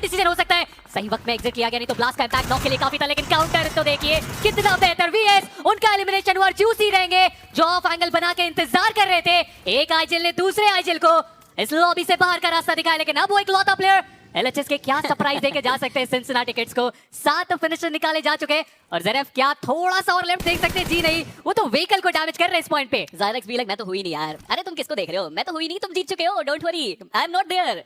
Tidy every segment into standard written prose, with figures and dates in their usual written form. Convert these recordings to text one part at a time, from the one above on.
Decision हो सकता है। सही वक्त में एग्जिट किया गया, नहीं तो ब्लास्ट का इंपैक्ट नॉक के लिए काफी था, लेकिन काउंटर तो देखिए कितना बेहतर। वीएस उनका एलिमिनेशन हुआ, जूसी रहेंगे जो ऑफ एंगल बना के इंतजार कर रहे थे। एक आईजिल ने दूसरे आईजिल को इस लॉबी से बाहर का रास्ता दिखाया, लेकिन अब वो एक लौता प्लेयर एलएचएस के क्या सरप्राइज देके जा सकते हैं सिंसिनाटी किड्स को। 7 फिनिशर निकाले जा चुके हैं और ज़ेरेफ क्या थोड़ा सा और लेफ्ट देख सकते हैं? जी नहीं, वो तो व्हीकल को डैमेज कर रहे हैं इस पॉइंट पे। ज़ायरेक्स भी मैं तो हुई नहीं यार। अरे तुम किसको देख रहे हो? मैं तो हुई नहीं, तुम जीत चुके हो, don't worry, I am not there.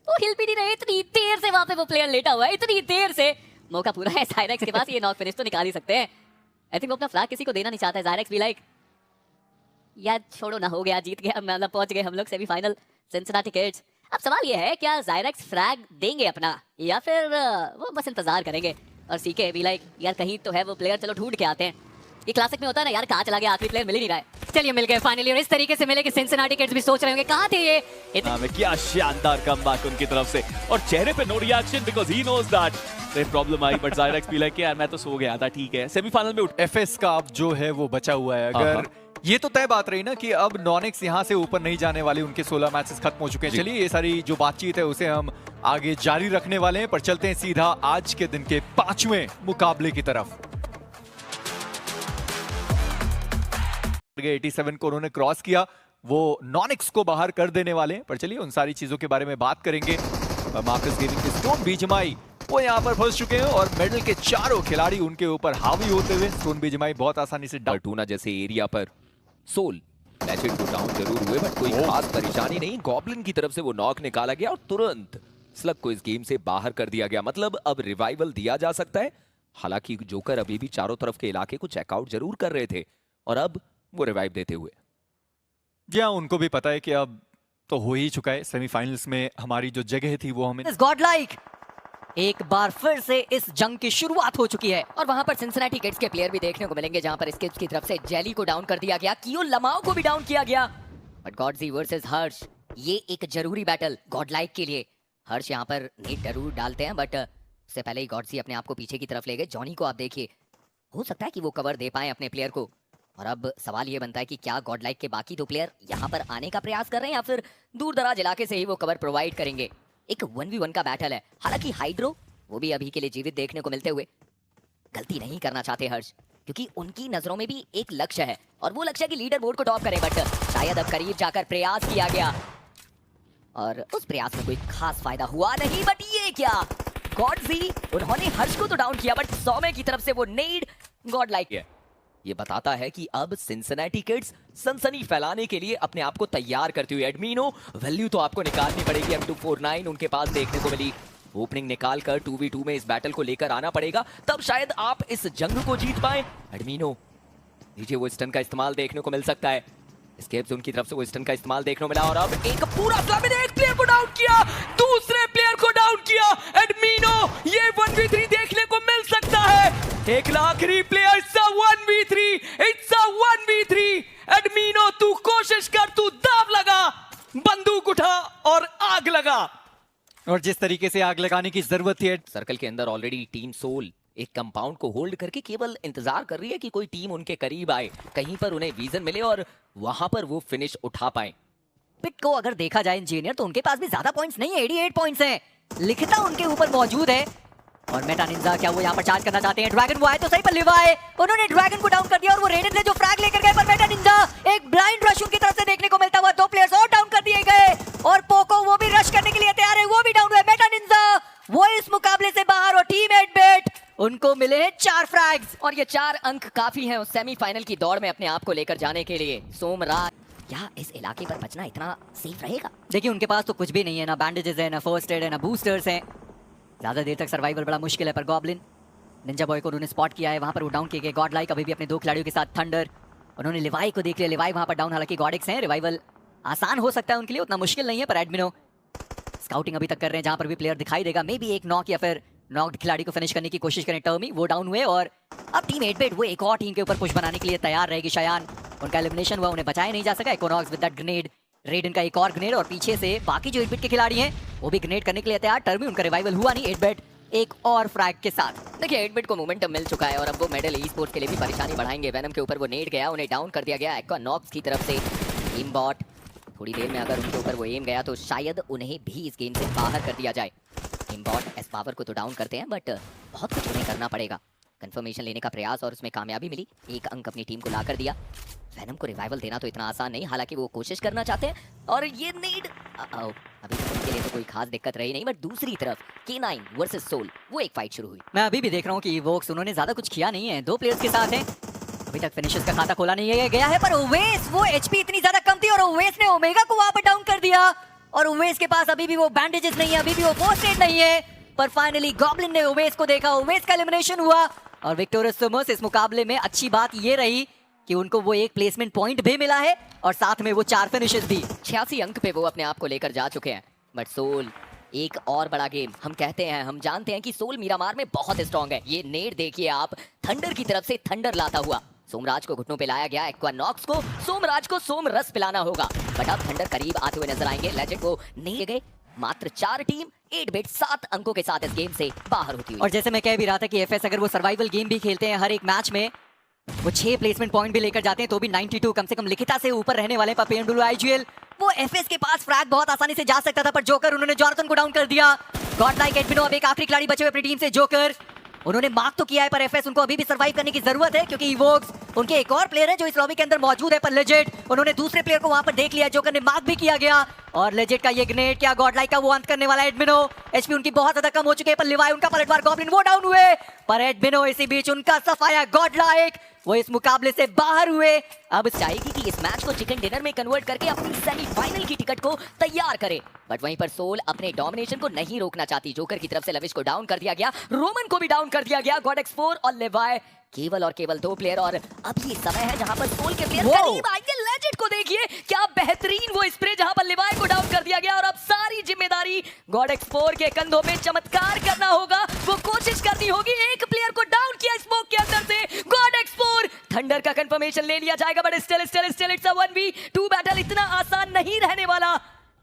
वो हिल भी नहीं रहे, इतनी देर से वहां पे वो प्लेयर लेटा हुआ है, इतनी देर से। मौका पूरा है ज़ायरेक्स के पास, ये नॉक फिनिश तो निकाल ही सकते हैं। आई थिंक वो अपना फ्लैग किसी को देना नहीं चाहता है। ज़ायरेक्स भी लाइक यार छोड़ो ना, हो गया, जीत गया, मतलब पहुंच गए हम लोग सेमीफाइनल सिंसिनाटी किड्स। अब सवाल ये है क्या ज़ायरेक्स फ्रैग देंगे अपना, या फिर वो बस इंतजार करेंगे और सीके भी लाइक यार कहीं तो है वो प्लेयर, चलो ढूंढ के आते हैं। ये क्लासिक में होता है ना यार, कहाँ चला गया, आखिरी प्लेयर मिल ही नहीं रहा है। चलिए मिल गए फाइनली, और इस तरीके से मिले कि सिंसिनाटी किड्स भी सोच रहे होंगे कहाँ थे ये। क्या शानदार कमबैक उनकी तरफ से, और चेहरे पे no reaction because he knows that ये प्रॉब्लम आई, बट ज़ायरेक्स भी लाइक यार मैं तो सो गया था, ठीक है। सेमीफाइनल में एफएस का अब जो है वो बचा हुआ है। अगर ये तो तय बात रही ना कि अब नॉनिक्स यहाँ से ऊपर नहीं जाने वाले, उनके 16 मैचेस खत्म हो चुके हैं। चलिए ये सारी जो बातचीत है उसे हम आगे जारी रखने वाले हैं, पर चलते हैं सीधा आज के दिन के 5वें मुकाबले की तरफ। 87 को उन्होंने क्रॉस किया, वो नॉनिक्स को बाहर कर देने वाले हैं, पर चलिए उन सारी चीजों के बारे में बात करेंगे। मार्कस गेमिंग के स्टोन बीजमाई वो यहाँ पर फंस चुके हैं और मेडल के चारों खिलाड़ी उनके ऊपर हावी होते हुए स्टोन बीजमाई बहुत आसानी से टूना जैसे एरिया पर सोल मैचेट को डाउन जरूर हुए, बट कोई खास परेशानी नहीं। गॉब्लिन की तरफ से वो नॉक निकाला गया और तुरंत स्लग को इस गेम से बाहर कर दिया गया। मतलब अब रिवाइवल दिया जा सकता है। हालांकि जोकर अभी भी चारों तरफ के इलाके को चेकआउट जरूर कर रहे थे और अब वो रिवाइव देते हुए, जी हाँ, उनको भी पता है कि अब तो हो ही चुका है, सेमीफाइनल्स में हमारी जो जगह थी वो हमें गॉडलाइक एक बार फिर से इस जंग की शुरुआत हो चुकी है और वहां पर सिंसिनाटी किड्स के प्लेयर भी देखने को मिलेंगे, जहां पर स्किप्स की तरफ से जेली को डाउन कर दिया गया, कियो लमाओ को भी डाउन किया गया। बट गॉडजी वर्सेस हर्ष, ये एक जरूरी बैटल गॉडलाइक के लिए। हर्ष यहां पर नेट जरूर डालते हैं, बट उससे पहले ही गॉडजी अपने आप को पीछे की तरफ ले गए। जॉनी को आप देखिए, हो सकता है कि वो कवर दे पाए अपने प्लेयर को। और अब सवाल ये बनता है कि क्या गॉडलाइक के बाकी 2 प्लेयर यहाँ पर आने का प्रयास कर रहे हैं या फिर दूर दराज इलाके से ही वो कवर प्रोवाइड करेंगे। एक 1v1 का बैटल है, हालांकि हाइड्रो वो भी अभी के लिए जीवित देखने को मिलते हुए गलती नहीं करना चाहते हर्ष, क्योंकि उनकी नजरों में भी एक लक्ष्य है और वो लक्ष्य की लीडर बोर्ड को टॉप करे। बट शायद अब करीब जाकर प्रयास किया गया और उस प्रयास में कोई खास फायदा हुआ नहीं। बट ये क्या, गॉडजी उन्होंने हर्ष को तो डाउन किया, बट सौम्य की तरफ से वो नेड गॉडलाइक है। ये बताता है कि अब सिंसिनाटी किड्स सनसनी फैलाने के लिए अपने आप को तैयार करते हुए। एडमिनो वैल्यू तो आपको निकालनी पड़ेगी। M249 उनके पास देखने को मिली, ओपनिंग निकाल कर 2v2 में इस बैटल को लेकर आना पड़ेगा, तब शायद आप इस जंग को जीत पाए। एडमिनो नीचे वो स्टन का इस्तेमाल देखने को मिल सकता है, स्केप्स उनकी तरफ से वो स्टन का इस्तेमाल देखने को मिला और अब एक पूरा फ्लैम ने एक प्लेयर को डाउन किया, दूसरे प्लेयर को डाउन किया। एडमिनो ये 1v3 देखने को मिल सकता है। एक आखिरी player, it's a 1v3, it's a 1v3। एडमिनो तू कोशिश कर, तू दाव लगा, बंदूक उठा और आग लगा। और जिस तरीके से आग लगाने की जरूरत थी, सर्कल के अंदर ऑलरेडी टीम सोल एक कंपाउंड को होल्ड करके केवल इंतजार कर रही है कि कोई टीम उनके करीब आए, कहीं पर उन्हें विजन मिले और वहां पर वो फिनिश उठा पाए। पिट को अगर देखा जाए इंजीनियर, तो उनके पास भी ज्यादा पॉइंट्स नहीं है, 88 पॉइंट्स हैं, लिखता उनके ऊपर मौजूद है। और मेटा निंजा क्या वो यहाँ पर चार्ज करना चाहते हैं? ड्रैगन वो आए तो सही, पर लिवाए उन्होंने ड्रैगन को डाउन कर दिया और वो रेडेड ने जो फ्रैग लेकर गए, पर मेटा निंजा एक ब्लाइंड रश उनकी तरफ से देखने को मिलता हुआ। 2 प्लेयर्स और डाउन कर दिए गए और पोको वो भी रश करने के लिए तैयार है, वो भी डाउन हुए। मेटा निंजा वो इस मुकाबले से बाहर और टीम 8-बिट उनको मिले हैं 4 फ्रैग्स और ये 4 अंक काफी हैं उस सेमीफाइनल की दौड़ में अपने आप को लेकर जाने के लिए। सोमराज क्या इस इलाके पर बचना इतना सेफ रहेगा? देखिए उनके पास तो कुछ भी नहीं है, ना बैंडेजेस है, ना फर्स्ट एड है, ना बूस्टर्स हैं। ज्यादा देर तक सर्वाइवल बड़ा मुश्किल है। पर गॉब्लिन निंजा बॉय को उन्होंने स्पॉट किया है, वहां पर वो डाउन किए गए। गॉडलाइक अभी भी अपने 2 खिलाड़ियों के साथ, थंडर उन्होंने लिवाई को देख लिया, लिवाई वहां पर डाउन। हालांकि गॉडिक्स हैं, रिवाइवल आसान हो सकता है उनके लिए, उतना मुश्किल नहीं है। पर एडमिनो स्काउटिंग अभी तक कर रहे हैं, जहां पर भी प्लेयर दिखाई देगा मे बी एक नॉक या फिर नॉक्ड खिलाड़ी को फिनिश करने की कोशिश करें। टर्मी वो डाउन हुए और अब टीम 8-बिट वो एक और टीम के ऊपर पुश बनाने के लिए तैयार रहेगी। शयान उनका एलिमिनेशन हुआ, उन्हें बचाया नहीं जा सका। इकोनॉक्स विद दैट ग्रेनेड, रेडन का एक और ग्रेनेड और पीछे से बाकी जो 8-बिट के खिलाड़ी हैं वो भी ग्रेनेड करने के लिए तैयार। टर्मी उनका रिवाइवल हुआ नहीं, 8-बिट एक और फ्रैग के साथ। देखिए 8-बिट को मोमेंटम मिल चुका है और अब वो मेडल ई स्पोर्ट्स के लिए भी परेशानी बढ़ाएंगे। वेनम के ऊपर वो नेट गया, उन्हें डाउन कर दिया गया इकोनॉक्स की तरफ से। टीम बॉट थोड़ी देर में अगर उनके ऊपर वो एम गया तो शायद उन्हें भी इस गेम से बाहर कर दिया जाए। इम्बॉट एस पावर को तो डाउन करते हैं, बट बहुत कुछ उन्हें करना पड़ेगा। कंफर्मेशन लेने का प्रयास और उसमें कामयाबी मिली, 1 अंक अपनी टीम को ला कर दिया। वेनम को रिवाइवल देना तो इतना आसान नहीं, हालांकि वो कोशिश करना चाहते हैं। और ये नीड अभी तक उनके लिए तो कोई खास दिक्कत रही नहीं, बट दूसरी तरफ K9 वर्सेस सोल, वो एक फाइट शुरू हुई। मैं अभी भी देख रहा हूँ कि वोक्स उन्होंने ज्यादा कुछ किया नहीं है, 2 प्लेयर्स के साथ हैं, अभी तक फिनिशर्स का खाता खोला नहीं है गया है। पर ओवेस, वो एचपी इतनी ज्यादा कम थी और ओवेस ने ओमेगा को वहां पर डाउन कर दिया। और ओवेस के पास अभी भी वो बैंडेजेस नहीं है, अभी भी वो फर्स्ट एड नहीं है। पर फाइनली गॉब्लिन ने ओवेस को देखा, ओवेस का एलिमिनेशन हुआ। और विक्टोरियस सुमोस इस मुकाबले में अच्छी बात ये रही कि उनको वो 1 प्लेसमेंट पॉइंट भी मिला है और साथ में वो 4 फिनिशेस भी। 86 अंक पे वो अपने आप को लेकर जा चुके हैं। बट सोल एक और बड़ा गेम, हम कहते हैं, हम जानते हैं कि सोल मीरामार में बहुत स्ट्रांग है। ये नेट देखिए आप, थंडर की तरफ से थंडर लाता हुआ सोमराज को घुटनों पे लाया गया। एक्वानॉक्स को सोमराज को सोम रस पिलाना होगा। बट अब थंडर करीब आते हुए नजर आएंगे। लेजेंड को नहीं गए, मात्र 4 टीम 8 बिट 7 अंकों के साथ इस गेम से बाहर होती हुई। और जैसे मैं कह भी रहा था कि एफएस अगर वो सर्वाइवल गेम भी खेलते हैं हर एक मैच में, वो 6 प्लेसमेंट पॉइंट भी लेकर जाते हैं तो भी 92 कम से कम लिखिता से ऊपर रहने वाले पेंडुलो आईजीएल। वो एफएस के पास फ्रैग बहुत आसानी से जा सकता था, पर जोकर उन्होंने जॉनथन को डाउन कर दिया। गॉड लाइक एडमिनो अब एक आखिरी खिलाड़ी बचे हुए अपनी टीम से, जोकर उन्होंने मार्क तो किया है, पर एफएस उनको अभी भी सर्वाइव करने की जरूरत है, क्योंकि इवोक्स उनके एक और प्लेयर है जो इस लॉबी के अंदर मौजूद है। पर लेजेंड उन्होंने दूसरे प्लेयर को वहां पर देख लिया, जोकर ने मार्क भी किया गया। और लेजेंड का ये ग्रेनेड क्या गॉड लाइक का वो अंत करने वाला है। एडमिनो एचपी उनकी बहुत ज्यादा कम हो चुके हैं, पर लिवाई उनका पलटवार, गॉब्लिन वो डाउन हुए। पर एडमिनो इसी बीच उनका सफाया गॉड लाइक, वो इस मुकाबले से बाहर हुए। अब चाहेगी कि इस मैच को चिकन डिनर में कन्वर्ट करके अपनी सेमीफाइनल की टिकट को तैयार करे। बट वहीं पर सोल अपने डोमिनेशन को नहीं रोकना चाहती। जोकर की तरफ से लविश को डाउन कर दिया गया, रोमन को भी डाउन कर दिया गया। गॉड एक्स4 और लेवाई केवल और केवल 2 प्लेयर। और अब ये समय है जहां पर सोल के प्लेयर करीब आएंगे। लेजेंड को देखिए क्या बेहतरीन वो स्प्रे, जहां पर लेवाई को डाउन कर दिया गया। और अब सारी जिम्मेदारी गॉड एक्स4 के कंधों पे चमत्कार करना होगा, वो कोशिश करनी होगी। एक प्लेयर को डाउन किया स्मोक के अंदर से गॉड एक्स4, थंडर का कंफर्मेशन ले लिया जाएगा। But still it's a 1v2 battle, इतना आसान नहीं रहने वाला।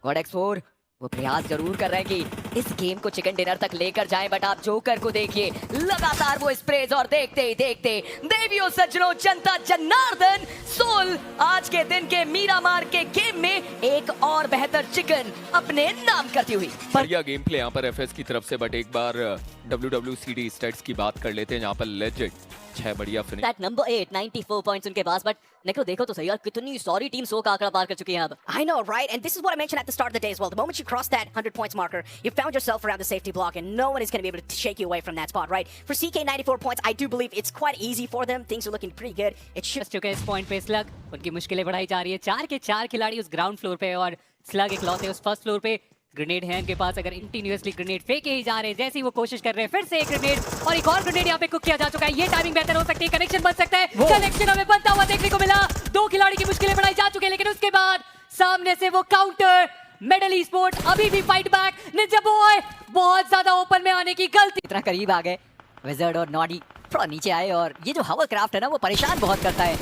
गॉड एक्स4 वो प्रयास जरूर कर रहे हैं कि इस गेम को चिकन डिनर तक लेकर जाएं। बट आप जोकर को देखिए, लगातार वो स्प्रेज, और देखते ही देखते देवियों सज्जनों जनता जनार्दन, सोल आज के दिन के मीरामार के गेम में एक और बेहतर चिकन अपने नाम करती हुई। बढ़िया गेम प्ले यहाँ पर एफएस की तरफ से। बट एक बार WWCD स्टैट्स की बात कर लेते हैं, यहाँ पर लेजेंड 6 बढ़िया फिनिश। दैट नंबर 8 94 पॉइंट्स उनके पास। बट नेक्रो देखो तो सही यार, कितनी सॉरी टीम 100 का आंकड़ा पार कर चुकी है अब। I know, right? And this is what I mentioned at the start of the day as well. The moment you cross that 100 points marker, you found yourself around the safety block, and no one is going to be able to shake you away from that spot, right? For CK 94 points, I do believe it's quite easy for them. Things are looking pretty good. It should. चुके इस point पे slug, उनकी मुश्किलें बढ़ाई जा रही है। 4 के 4 खिलाड़ी उस ग्राउंड फ्लोर पे और स्लग इकलौते उस फर्स्ट फ्लोर पे। ग्रेनेड है इनके पास, अगर इंटीन्यूअसली ग्रेनेड फेंके ही जा रहे हैं। जैसे ही वो कोशिश कर रहे हैं, फिर से एक ग्रेनेड और एक और ग्रेनेड यहाँ पे कुक किया जा चुका है। ये टाइमिंग बेहतर हो सकती है, कनेक्शन बन सकता है। कनेक्शन हमें बनता हुआ देखने को मिला। 2 खिलाड़ी की मुश्किलें बढ़ाई जा चुकी है, लेकिन उसके बाद सामने से वो काउंटर। मेडल ई स्पोर्ट अभी भी फाइट बैक। निंजा बॉय बहुत ज्यादा ओपन में आने की गलती, इतना करीब आ गए। विज़र्ड और नॉडी थोड़ा नीचे आए, और ये जो हवरक्राफ्ट है ना वो परेशान बहुत करता है।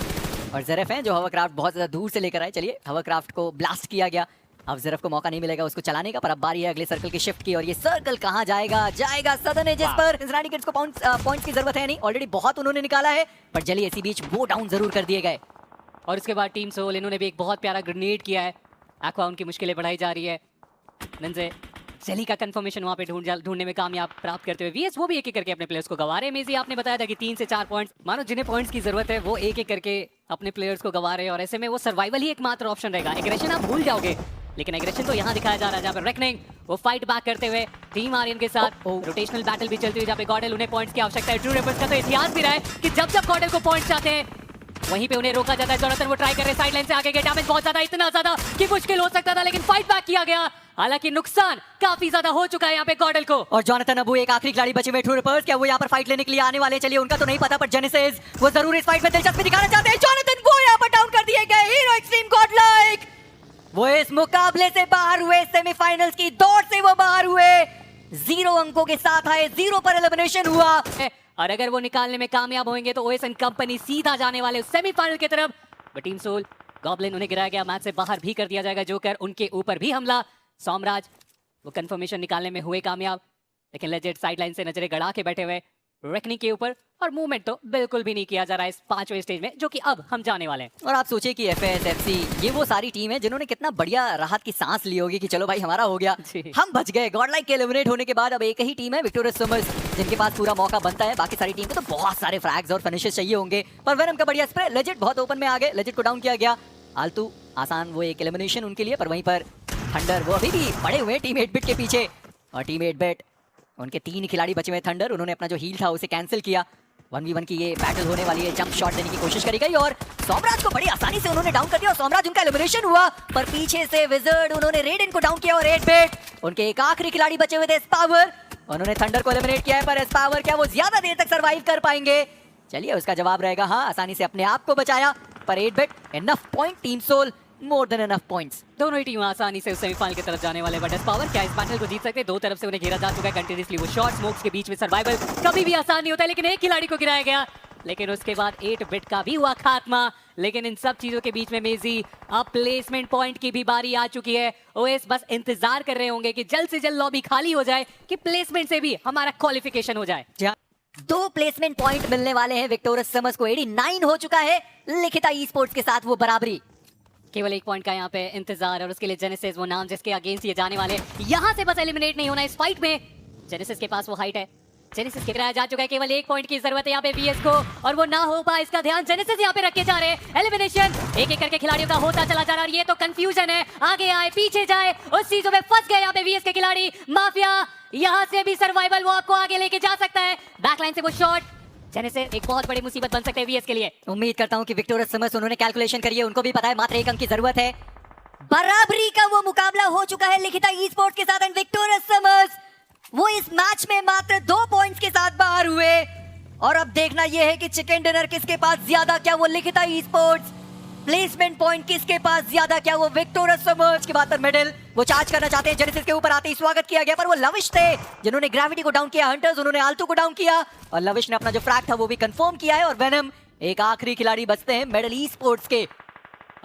और ज़रफ है जो हवरक्राफ्ट बहुत ज्यादा दूर से लेकर आए। चलिए हवरक्राफ्ट को ब्लास्ट किया गया, अब ज़रफ को मौका नहीं मिलेगा उसको चलाने का। पर अब बारी है अगले सर्कल की शिफ्ट की, और ये सर्कल कहां जाएगा सदर्न एजेस पर। सिंसिनाटी किड्स को पॉइंट्स की जरूरत है नहीं, ऑलरेडी बहुत उन्होंने निकाला है। पर चलिए इसी बीच वो डाउन जरूर कर दिए गए। और उसके बाद टीम सोल इन्होंने भी एक बहुत प्यारा ग्रेनेड किया है। एक्वा उनकी मुश्किलें बढ़ाई जा रही है। नंजे सेली का कंफर्मेशन वहां पे ढूंढने में कामयाब प्राप्त करते हुए वीएस वो भी एक एक करके अपने प्लेयर्स को गंवा रहे हैं। मेजी आपने बताया था कि 3 से 4 पॉइंट्स, मानो जिन्हें पॉइंट्स की जरूरत है वो एक एक करके अपने प्लेयर्स को गंवा रहे हैं। और ऐसे में वो सर्वाइवल ही एकमात्र ऑप्शन रहेगा। एग्रेशन आप भूल जाओगे, लेकिन एग्रेशन तो यहाँ दिखाया जा रहा है, जहाँ पे रेकनिंग वो फाइट बैक करते हुए टीम आर्यन के साथ रोटेशनल बैटल भी चलती हुई, जहाँ पे गॉडेल उन्हें पॉइंट्स की आवश्यकता है। ट्रू रेपर्स का तो इतिहास भी रहा है कि जब गॉडेल को पॉइंट्स चाहते हैं वहीं पे उन्हें रोका जाता है। जोनाथन वो ट्राई कर रहे साइड लाइन से आगे के, डैमेज बहुत ज्यादा, इतना ज्यादा कि मुश्किल हो सकता था, लेकिन फाइट बैक किया गया। हालांकि नुकसान काफी ज्यादा हो चुका है यहाँ पे गॉडेल को। और जोनाथन अबू एक आखिरी खिलाड़ी बचे हुए ट्रू रिपर्स, क्या वो यहाँ पर फाइट लेने के लिए आने वाले? चलिए उनका तो नहीं पता, पर जेनेसिस वो जरूर इस फाइट में दिलचस्पी दिखाना चाहते हैं। जोनाथन वो यहाँ पर डाउन कर दिए गए। हीरो एक्सट्रीम गॉडलाइक वो इस मुकाबले से बाहर हुए, सेमीफाइनल्स की दौड़ से वो बाहर हुए। 0 अंकों के साथ आए, 0 पर एलिमिनेशन हुआ। और अगर वो निकालने में कामयाब होंगे तो ओएसएन कंपनी सीधा जाने वाले सेमीफाइनल की तरफ। बट टीम सोल गॉब्लिन उन्हें गिराया गया, मैच से बाहर भी कर दिया जाएगा। जोकर उनके ऊपर भी हमला। सोमराज वो कंफर्मेशन निकालने में हुए कामयाब, लेकिन लेजेंड साइडलाइन से नजरें गड़ा के बैठे हुए। रेकनिंग के ऊपर, और मूवमेंट तो बिल्कुल भी नहीं किया जा रहा है इस 5वें स्टेज में, जो कि अब हम जाने वाले हैं। और आप सोचिए कि FS, FC ये वो सारी टीम है जिन्होंने कितना बढ़िया राहत की सांस ली होगी कि चलो भाई हमारा हो गया, जी। हम बच गए। गॉडलाइक के एलिमिनेट होने के बाद अब एक ही टीम है, विक्टोरियस समर्स, जिनके पास पूरा मौका बनता है। बाकी सारी टीम को तो बहुत सारे फ्रैग्स और फिनिशेस चाहिए होंगे, पर वेनम का बढ़िया स्प्रे, लेजिट बहुत ओपन में आ गए, लेजिट को डाउन किया गया। आल्तू आसान वो एक एलिमिनेशन उनके लिए, पर वहीं पर थंडर वो अभी भी पड़े हुए टीम 8-बिट के पीछे, और टीम 8-बिट उनके 3 खिलाड़ी बचे हुए। थंडर उन्होंने अपना जो हील था उसे कैंसिल किया। 1v1 की ये बैटल होने वाली है, जंप शॉट देने की कोशिश करी गई और सोमराज को बड़ी आसानी से उन्होंने डाउन कर दिया, और सोमराज उनका एलिमिनेशन हुआ। पर पीछे से विजर्ड उन्होंने रेडिन को डाउन किया, और 8-बिट उनके एक आखिरी खिलाड़ी बचे हुए थे स्पावर, उन्होंने थंडर को एलिमिनेट किया है। पर स्पावर क्या वो ज्यादा देर तक सर्वाइव कर पाएंगे? चलिए उसका जवाब रहेगा हाँ, आसानी से अपने आप को बचाया। पर 8-बिट enough point, team soul more than enough points. दोनों ही टीम आसानी से सेमीफाइनल की तरफ जाने वाले, बट पावर क्या इस बैटल को जीत सकते? दो तरफ से उन्हें घेरा जा चुका है कंटिन्यूअसली, वो शॉट स्मोक्स के बीच में सर्वाइवल कभी भी आसान नहीं होता है, लेकिन एक खिलाड़ी को गिराया गया, लेकिन उसके बाद 8-बिट का भी हुआ खात्मा। लेकिन इन सब चीजों के बीच में मेजी, अब प्लेसमेंट पॉइंट की भी बारी आ चुकी है। ओएस बस इंतजार कर रहे होंगे कि जल्द से जल्द लॉबी खाली हो जाए, कि प्लेसमेंट से भी हमारा क्वालिफिकेशन हो जाए। 2 प्लेसमेंट पॉइंट मिलने वाले हैं विक्टोरियस समर्स को, 89 हो चुका है लिखिता ई स्पोर्ट्स के साथ वो बराबरी। केवल 1 पॉइंट का यहाँ पे इंतजार, और उसके लिए जेनेसिस वो नाम जिसके अगेंस्ट ये जाने वाले, यहाँ से बस एलिमिनेट नहीं होना इस फाइट में। जेनेसिस के पास वो हाइट है, जेनेसिस के गिराया जा चुका है, केवल 1 पॉइंट की जरूरत है यहाँ पे वीएस को, और वो ना हो पाए इसका ध्यान जेनेसिस यहाँ पे रखे जा रहे हैं। एलिमिनेशन एक एक करके खिलाड़ियों का होता चला जा रहा है, और ये तो कंफ्यूजन है, आगे आए पीछे जाए उस चीजों में फंस गए यहाँ पे वीएस के खिलाड़ी। माफिया यहाँ से भी सर्वाइवल वो आपको आगे लेके जा सकता है, बैकलाइन से वो शॉट जेनेसिस एक बहुत बड़ी मुसीबत बन सकते हैं वीएस के लिए। उम्मीद करता हूं कि विक्टोरियस समर्स उन्होंने कैलकुलेशन करी है, उनको भी पता है मात्र 1 अंक की जरूरत है। बराबरी का वो मुकाबला हो चुका है लिखिता ई स्पोर्ट्स के साथ, एंड विक्टोरियस समर्स वो इस मैच में मात्र 2 पॉइंट्स के साथ बाहर हुए। और अब देखना यह है कि चिकन डिनर किसके पास ज्यादा, क्या वो लिखिता ई स्पोर्ट्स, प्लेसमेंट पॉइंट किसके पास ज्यादा, क्या वो विक्टोरियस समर्स के बाद पर मेडल वो चार्ज करना चाहते हैं। जेनेसिस के ऊपर आते ही स्वागत किया गया, पर वो लविश थे जिन्होंने ग्रेविटी को डाउन किया, हंटर्स उन्होंने आल्तू को डाउन किया, और लविश ने अपना जो फ्रैग था वो भी कंफर्म किया है। और वेनम एक आखिरी खिलाड़ी बचते हैं मेडल ई स्पोर्ट्स के,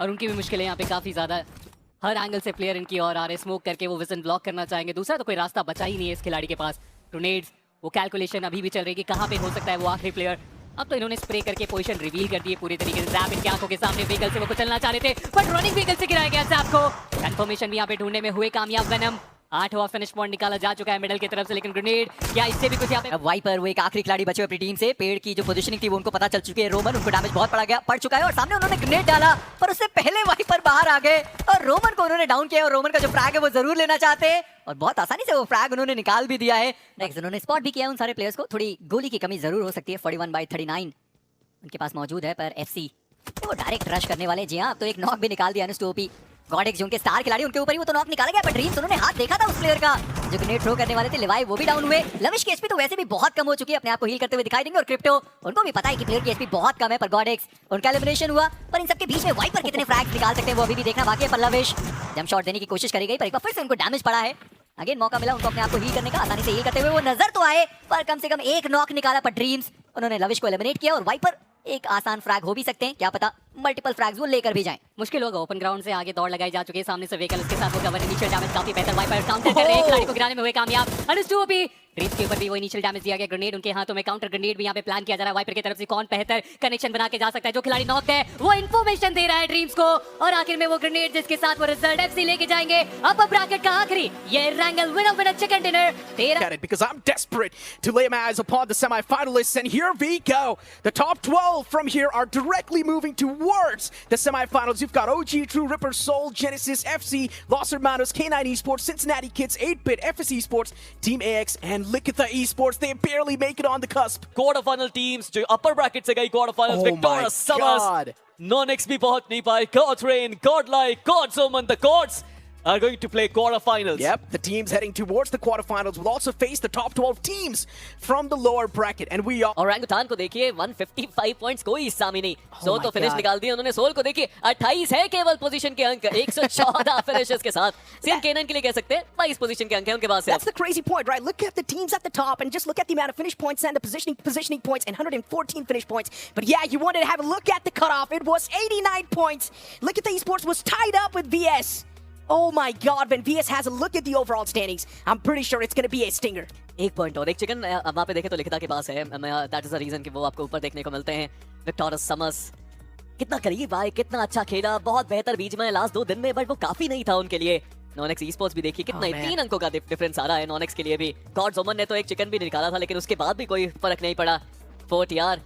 और उनकी भी मुश्किलें यहाँ पे काफी ज्यादा, हर एंगल से प्लेयर इनकी और आ रहे, स्मोक करके वो विजन ब्लॉक करना चाहेंगे, दूसरा तो कोई रास्ता बचा ही नहीं है इस खिलाड़ी के पास। ग्रेनेड्स वो कैलकुलेशन अभी भी चल रही है कि कहाँ पे हो सकता है वो आखिरी प्लेयर। अब तो इन्होंने स्प्रे करके पोजीशन रिवील कर दी है पूरी तरीके से। जैप इनकी आंखों के सामने व्हीकल से वो चलना चाह रहे थे, बट रनिंग व्हीकल से गिराया गया जैप को। कंफर्मेशन भी यहाँ पे ढूंढने में हुए कामयाब। वेनम 8वां फिनिश पॉइंट निकाला जा चुका है मिडल की तरफ से, लेकिन ग्रेनेड क्या इससे भी कुछ यहाँ पे। अब वाइपर वो एक आखिरी खिलाड़ी बचे हुए अपनी टीम से, पेड़ की जो पोजीशनिंग थी वो उनको पता चल चुकी है। रोमन उनको डैमेज बहुत पड़ चुका है, और सामने उन्होंने ग्रेनेड डाला, पर उससे पहले वाइपर बाहर आ गए और रोमन को उन्होंने डाउन किया, और रोमन का जो फ्रैग है वो जरूर लेना चाहते हैं, और बहुत आसानी से वो फ्रैग उन्होंने निकाल भी दिया है। नेक्स्ट उन्होंने स्पॉट भी किया उन सारे प्लेयर्स को, थोड़ी गोली की कमी जरूर हो सकती है। 41/39 उनके पास मौजूद है, पर एफसी वो डायरेक्ट रश करने वाले। जी हाँ, अब तो एक नॉक भी निकाल दिया अनुस्टोपी। गॉडेक्स जो उनके स्टार खिलाड़ी उनके ऊपर ही वो तो नॉक निकाला गया, पर ड्रीम्स उन्होंने हाथ देखा था उस प्लेयर का जो ग्रेनेड थ्रो करने वाले थे। लिवाई वो भी डाउन हुए। लविश की एचपी तो वैसे भी बहुत कम हो चुकी है, अपने आप को हील करते हुए दिखाई देंगे, और क्रिप्टो उनको भी पता है कि प्लेयर की एचपी बहुत कम है। पर गॉडेक्स उनका एलिमिनेशन हुआ, पर इन सबके बीच में वाइपर कितने फ्रैग्स निकाल सकते हैं वो अभी भी देखना बाकी है। पर लविश जंप शॉट देने की कोशिश करी गई, पर एक बार फिर से उनको डैमेज पड़ा है। अगेन मौका मिला उनको अपने आप को हील करने का, आसानी से हील करते हुए वो नजर तो आए, पर कम से कम एक नॉक निकाला। पर ड्रीम्स उन्होंने लविश को एलिमिनेट किया, और वाइपर एक आसान फ्रैग हो भी सकते हैं, क्या पता मल्टीपल फ्रैग्स वो लेकर भी जाएं। मुश्किल होगा। ओपन ग्राउंड से आगे दौड़ लगाई जा चुकी है, सामने से व्हीकल उसके साथ वो कवर इनिशियल डैमेज काफी बेहतर वाइपर काउंटर कर रहे हैं, खिलाड़ी को गिराने में हुए कामयाब। अनुस्टूपी ड्रीम्स के ऊपर भी वो इनिशियल डैमेज दिया गया, ग्रेनेड उनके हाथों में, काउंटर ग्रेनेड भी यहाँ पे प्लान किया जा रहा है। वाइपर की तरफ से कौन बेहतर कनेक्शन बना के जा सकता है, जो खिलाड़ी नॉक है वो इन्फॉर्मेशन दे रहा है ड्रीम्स को, और आखिर में वो ग्रेनेड जिसके साथ वो रिजल्ट एफसी लेके जाएंगे। अब ब्रैकेट का आखिरी ये रैंगल winner chicken dinner 13 because I'm desperate to lay my eyes upon the semi-finalists, and here we go. The top 12 from here are directly moving towards the semi-finals. You've got OG, True Ripper, Soul, Genesis, FC, Los Hermanos, K9 Esports, Cincinnati Kids, 8-Bit, FS Esports, Team AX, and Likitha Esports. They barely make it on the cusp. Quarter final teams जो अपर bracket से गई quarter finals, Oh Victoria my summers, God. नॉनेक्स भी पहुंच नहीं पाए। God rain, God like, God Soman, the gods are going to play quarterfinals. Yep, the teams heading towards the quarterfinals will also face the top 12 teams from the lower bracket, and we are. और रैंगुथान को देखिए 155 points, कोई हिस्सा में नहीं। Soul my तो finish God. निकाल दिए उन्होंने। सोल को देखिए 28 है केवल पोजीशन के अंक, 114 फिनिशेस के साथ। सेम केनन के लिए कह सकते हैं 22 पोजीशन के अंक है उनके पास। That's the crazy point, right? Look at the teams at the top and just look at the amount of finish points and the positioning points, and 114 finish points. But yeah, you wanted to have a look at the cutoff. It was 89 points. Look at the esports was tied up with VS. Oh my god, when VS has a look at the overall standings, I'm pretty sure it's gonna be a stinger. एक point और एक chicken वहाँ पे देखे तो लिखिता के पास है। दैट इज द रीजन कि वो आपको ऊपर देखने को मिलते हैं। विक्टोरस समर्स कितना करीब आए, कितना अच्छा खेला, बहुत बेहतर बीच में लास्ट 2 दिन में, बट वो काफी नहीं था उनके लिए। नॉनेक्स ई स्पोर्ट्स भी देखिए कितना Oh, man. 3 अंकों का डिफरेंस आ रहा है नॉनेक्स के लिए भी। गॉड्स ओमन ने तो एक चिकन भी निकाला था लेकिन उसके बाद भी कोई फर्क नहीं पड़ा। फोर्ट यार